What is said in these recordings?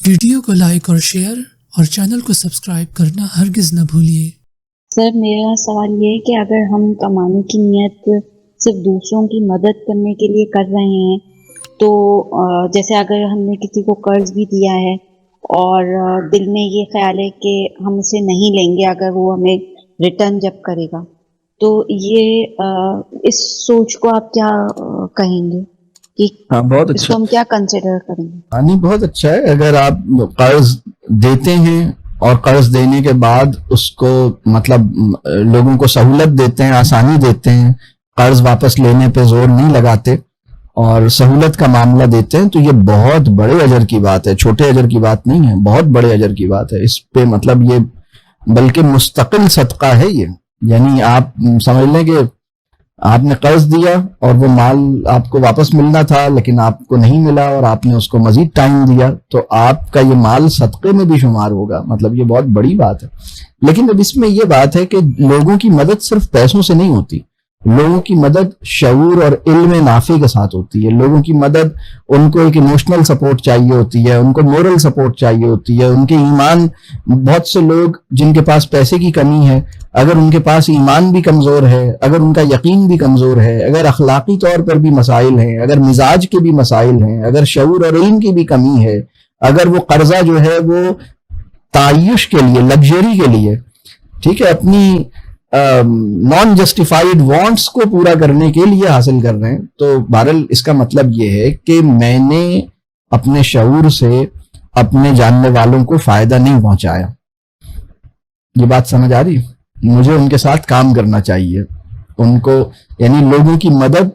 Video کو like اور share اور چینل کو سبسکرائب کرنا ہرگز نہ بھولیے۔ سر میرا سوال یہ ہے کہ اگر ہم کمانے کی نیت صرف دوسروں کی مدد کرنے کے لیے کر رہے ہیں تو جیسے اگر ہم نے کسی کو قرض بھی دیا ہے اور دل میں یہ خیال ہے کہ ہم اسے نہیں لیں گے اگر وہ ہمیں ریٹرن جب کرے گا، تو یہ اس سوچ کو آپ کیا کہیں گے کہ ہاں بہت اس اچھا، کو ہم کیا کنسیڈر کریں گے؟ ہاں نہیں بہت اچھا ہے۔ اگر آپ قرض دیتے ہیں اور قرض دینے کے بعد اس کو مطلب لوگوں کو سہولت دیتے ہیں، آسانی دیتے ہیں، قرض واپس لینے پہ زور نہیں لگاتے اور سہولت کا معاملہ دیتے ہیں، تو یہ بہت بڑے اجر کی بات ہے، چھوٹے اجر کی بات نہیں ہے، بہت بڑے اجر کی بات ہے۔ اس پہ مطلب یہ بلکہ مستقل صدقہ ہے یہ، یعنی آپ سمجھ لیں کہ آپ نے قرض دیا اور وہ مال آپ کو واپس ملنا تھا لیکن آپ کو نہیں ملا اور آپ نے اس کو مزید ٹائم دیا، تو آپ کا یہ مال صدقے میں بھی شمار ہوگا، مطلب یہ بہت بڑی بات ہے۔ لیکن اب اس میں یہ بات ہے کہ لوگوں کی مدد صرف پیسوں سے نہیں ہوتی، لوگوں کی مدد شعور اور علم نافع کے ساتھ ہوتی ہے۔ لوگوں کی مدد، ان کو ایک ایموشنل سپورٹ چاہیے ہوتی ہے، ان کو مورل سپورٹ چاہیے ہوتی ہے، ان کے ایمان، بہت سے لوگ جن کے پاس پیسے کی کمی ہے، اگر ان کے پاس ایمان بھی کمزور ہے، اگر ان کا یقین بھی کمزور ہے، اگر اخلاقی طور پر بھی مسائل ہیں، اگر مزاج کے بھی مسائل ہیں، اگر شعور اور علم کی بھی کمی ہے، اگر وہ قرضہ جو ہے وہ تعیش کے لیے، لگژری کے لیے، ٹھیک ہے، اپنی نان جسٹیفائیڈ وانٹس کو پورا کرنے کے لیے حاصل کر رہے ہیں، تو بہرحال اس کا مطلب یہ ہے کہ میں نے اپنے شعور سے اپنے جاننے والوں کو فائدہ نہیں پہنچایا۔ یہ بات سمجھ آ رہی؟ مجھے ان کے ساتھ کام کرنا چاہیے، ان کو، یعنی لوگوں کی مدد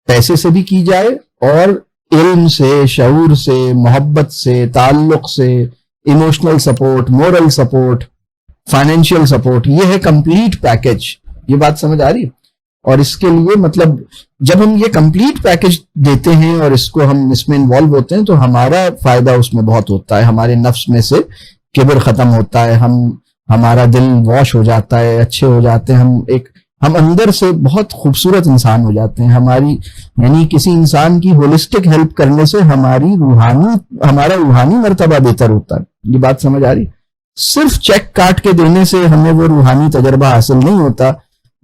پیسے سے بھی کی جائے اور علم سے، شعور سے، محبت سے، تعلق سے، emotional support, moral support, financial support, یہ ہے کمپلیٹ پیکج۔ یہ بات سمجھ آ رہی ہے؟ اور اس کے لیے مطلب جب ہم یہ کمپلیٹ پیکج دیتے ہیں اور اس کو ہم اس میں انوالو ہوتے ہیں تو ہمارا فائدہ اس میں بہت ہوتا ہے، ہمارے نفس میں سے کبر ختم ہوتا ہے، ہمارا دل واش ہو جاتا ہے، اچھے ہو جاتے ہیں، ہم اندر سے بہت خوبصورت انسان ہو جاتے ہیں۔ ہماری، یعنی کسی انسان کی ہولسٹک ہیلپ کرنے سے ہمارا روحانی مرتبہ بہتر ہوتا ہے۔ یہ بات سمجھ آ رہی؟ صرف چیک کاٹ کے دینے سے ہمیں وہ روحانی تجربہ حاصل نہیں ہوتا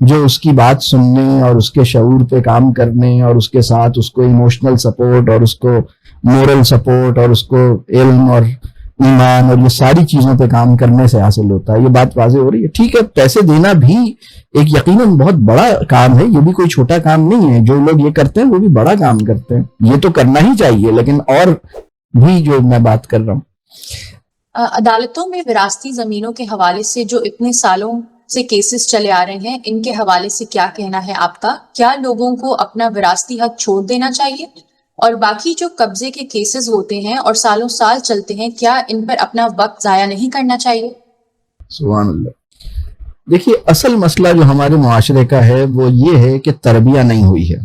جو اس کی بات سننے اور اس کے شعور پہ کام کرنے اور اس کے ساتھ اس کو ایموشنل سپورٹ اور اس کو مورل سپورٹ اور اس کو علم اور ایمان اور یہ ساری چیزوں پہ کام کرنے سے حاصل ہوتا ہے۔ یہ بات واضح ہو رہی ہے؟ ٹھیک ہے، پیسے دینا بھی ایک یقیناً بہت بڑا کام ہے، یہ بھی کوئی چھوٹا کام نہیں ہے۔ جو لوگ یہ کرتے ہیں وہ بھی بڑا کام کرتے ہیں، یہ تو کرنا ہی چاہیے، لیکن اور بھی جو میں بات کر رہا ہوں، عدالتوں میں وراثتی زمینوں کے حوالے سے جو اتنے سالوں سے کیسز چلے آ رہے ہیں، ان کے حوالے سے کیا کہنا ہے آپ کا؟ کیا لوگوں کو اپنا وراثتی حق چھوڑ دینا چاہیے؟ اور باقی جو قبضے کے کیسز ہوتے ہیں اور سالوں سال چلتے ہیں، کیا ان پر اپنا وقت ضائع نہیں کرنا چاہیے؟ سبحان اللہ۔ دیکھیے، اصل مسئلہ جو ہمارے معاشرے کا ہے وہ یہ ہے کہ تربیت نہیں ہوئی ہے۔